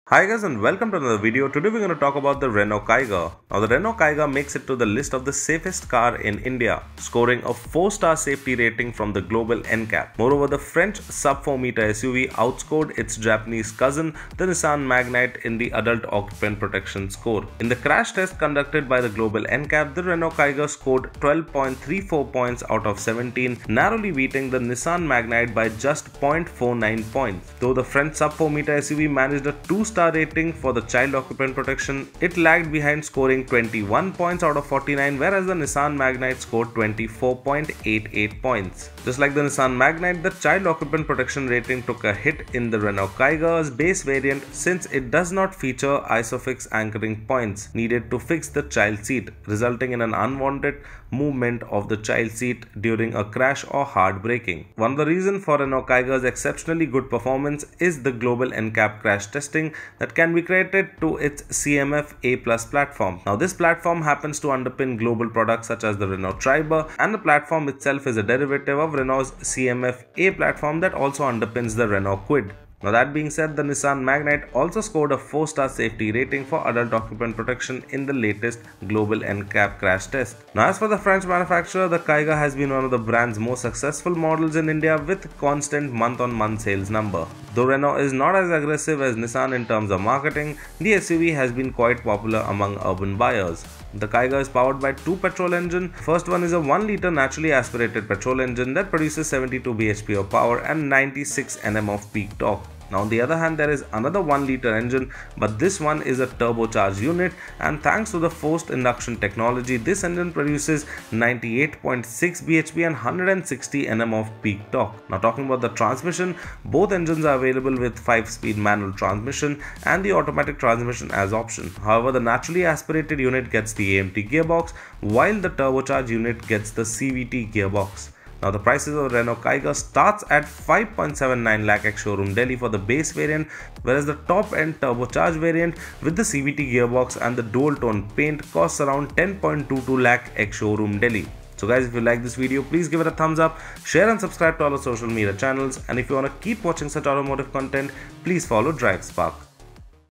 Hi guys and welcome to another video. Today we're going to talk about the Renault Kiger. Now the Renault Kiger makes it to the list of the safest car in India, scoring a 4-star safety rating from the Global NCAP. Moreover, the French sub-4 meter SUV outscored its Japanese cousin, the Nissan Magnite, in the adult occupant protection score. In the crash test conducted by the Global NCAP, the Renault Kiger scored 12.34 points out of 17, narrowly beating the Nissan Magnite by just 0.49 points. Though the French sub-4 meter SUV managed a 2-star rating for the child occupant protection, it lagged behind, scoring 21 points out of 49, whereas the Nissan Magnite scored 24.88 points. Just like the Nissan Magnite, the child occupant protection rating took a hit in the Renault Kiger's base variant since it does not feature ISOFIX anchoring points needed to fix the child seat, resulting in an unwanted movement of the child seat during a crash or hard braking. One of the reasons for Renault Kiger's exceptionally good performance is the Global NCAP crash testing that can be credited to its CMF A+ platform. Now this platform happens to underpin global products such as the Renault Triber, and the platform itself is a derivative of Renault's CMF A platform that also underpins the Renault Kwid. Now that being said, the Nissan Magnite also scored a 4-star safety rating for adult occupant protection in the latest Global NCAP crash test. Now as for the French manufacturer, the Kiger has been one of the brand's most successful models in India with constant month-on-month sales number. Though Renault is not as aggressive as Nissan in terms of marketing, the SUV has been quite popular among urban buyers. The Kiger is powered by two petrol engines. First one is a 1-liter naturally aspirated petrol engine that produces 72 bhp of power and 96 Nm of peak torque. Now on the other hand, there is another 1-liter engine, but this one is a turbocharged unit, and thanks to the forced induction technology, this engine produces 98.6 bhp and 160 Nm of peak torque. Now talking about the transmission, both engines are available with 5-speed manual transmission and the automatic transmission as option. However, the naturally aspirated unit gets the AMT gearbox, while the turbocharged unit gets the CVT gearbox. Now the prices of Renault Kiger starts at 5.79 lakh ex showroom Delhi for the base variant, whereas the top end turbocharged variant with the CVT gearbox and the dual tone paint costs around 10.22 lakh ex showroom Delhi. So guys, if you like this video, please give it a thumbs up, share and subscribe to all our social media channels, and if you want to keep watching such automotive content, please follow DriveSpark.